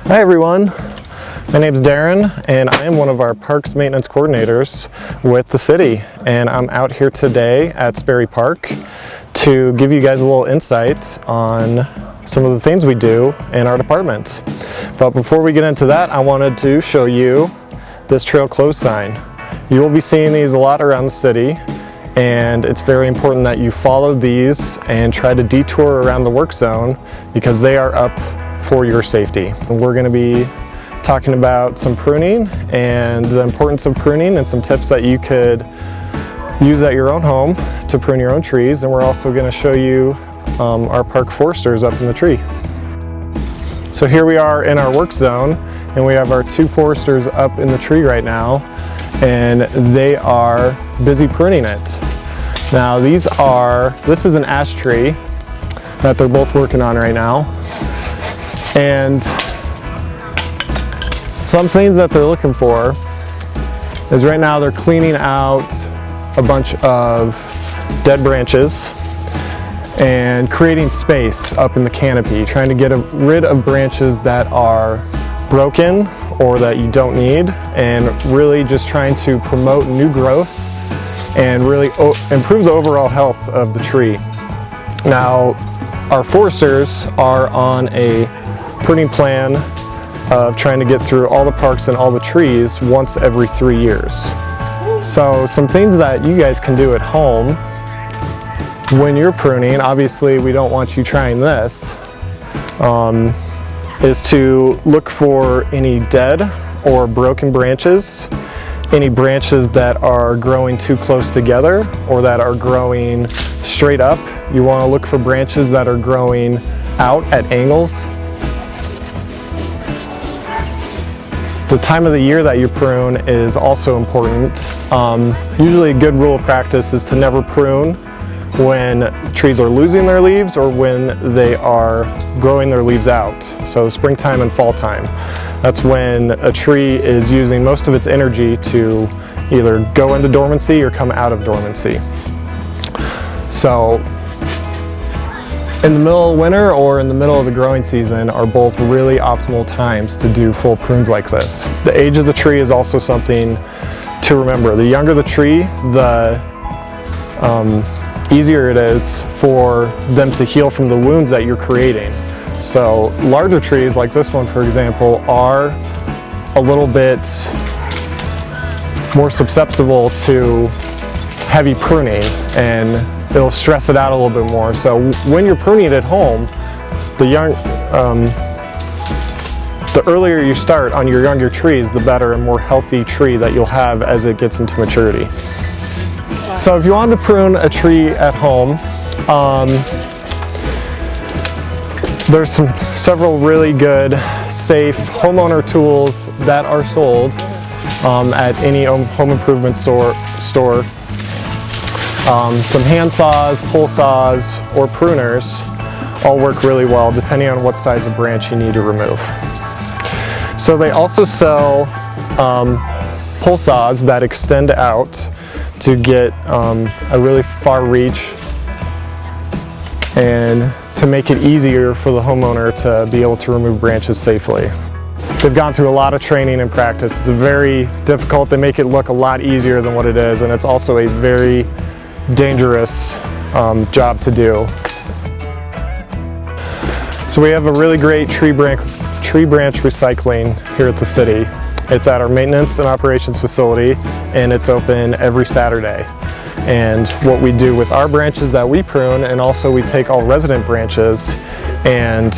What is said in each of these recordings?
Hi everyone, my name is Darren and I am one of our parks maintenance coordinators with the city, and I'm out here today at Sperry Park to give you guys a little insight on some of the things we do in our department. But before we get into that, I wanted to show you this trail closed sign. You will be seeing these a lot around the city, and it's very important that you follow these and try to detour around the work zone because they are up for your safety. We're going to be talking about some pruning and the importance of pruning and some tips that you could use at your own home to prune your own trees. And we're also going to show you our park foresters up in the tree. So here we are in our work zone, and we have our two foresters up in the tree right now, and they are busy pruning it. Now this is an ash tree that they're both working on right now. And some things that they're looking for is right now they're cleaning out a bunch of dead branches and creating space up in the canopy, trying to get rid of branches that are broken or that you don't need, and really just trying to promote new growth and really improve the overall health of the tree. Now, our foresters are on a pruning plan of trying to get through all the parks and all the trees once every 3 years. So some things that you guys can do at home when you're pruning, obviously we don't want you trying this, is to look for any dead or broken branches, any branches that are growing too close together or that are growing straight up. You want to look for branches that are growing out at angles. The time of the year that you prune is also important. Usually a good rule of practice is to never prune when trees are losing their leaves or when they are growing their leaves out. So springtime and fall time. That's when a tree is using most of its energy to either go into dormancy or come out of dormancy. So in the middle of winter or in the middle of the growing season are both really optimal times to do full prunes like this. The age of the tree is also something to remember. The younger the tree, the easier it is for them to heal from the wounds that you're creating. So larger trees like this one, for example, are a little bit more susceptible to heavy pruning, and it'll stress it out a little bit more. So when you're pruning it at home, the earlier you start on your younger trees, the better and more healthy tree that you'll have as it gets into maturity. So if you want to prune a tree at home, there's several really good, safe homeowner tools that are sold at any home improvement store. Some hand saws, pull saws, or pruners all work really well depending on what size of branch you need to remove. So they also sell pull saws that extend out to get a really far reach and to make it easier for the homeowner to be able to remove branches safely. They've gone through a lot of training and practice. It's very difficult. They make it look a lot easier than what it is, and it's also a very dangerous job to do. So we have a really great tree branch recycling here at the city. It's at our maintenance and operations facility, and it's open every Saturday. And what we do with our branches that we prune, and also we take all resident branches and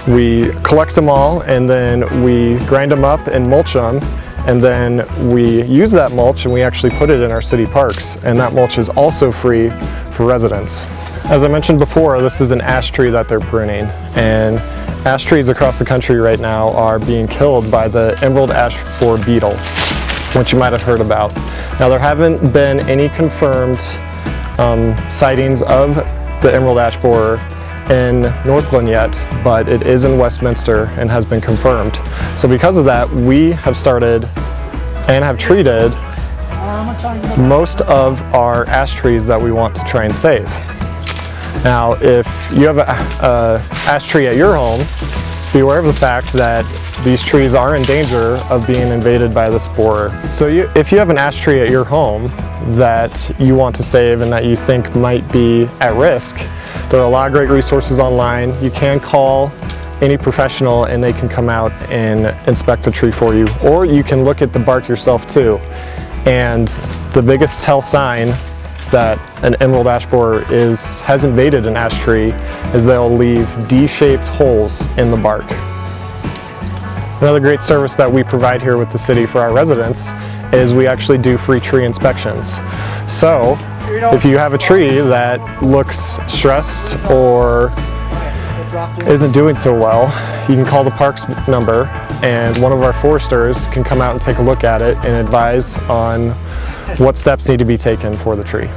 we collect them all, and then we grind them up and mulch them. And then we use that mulch and we actually put it in our city parks, and that mulch is also free for residents. As I mentioned before, this is an ash tree that they're pruning, and ash trees across the country right now are being killed by the emerald ash borer beetle, which you might have heard about. Now, there haven't been any confirmed sightings of the emerald ash borer in Northglenn yet, but it is in Westminster and has been confirmed. So because of that, we have started and have treated most of our ash trees that we want to try and save. Now, if you have an ash tree at your home, be aware of the fact that these trees are in danger of being invaded by the borer. So if you have an ash tree at your home that you want to save and that you think might be at risk, there are a lot of great resources online. You can call any professional and they can come out and inspect the tree for you, or you can look at the bark yourself too. And the biggest tell sign that an emerald ash borer has invaded an ash tree is they'll leave D-shaped holes in the bark. Another great service that we provide here with the city for our residents is we actually do free tree inspections. So if you have a tree that looks stressed or isn't doing so well, you can call the parks number and one of our foresters can come out and take a look at it and advise on what steps need to be taken for the tree.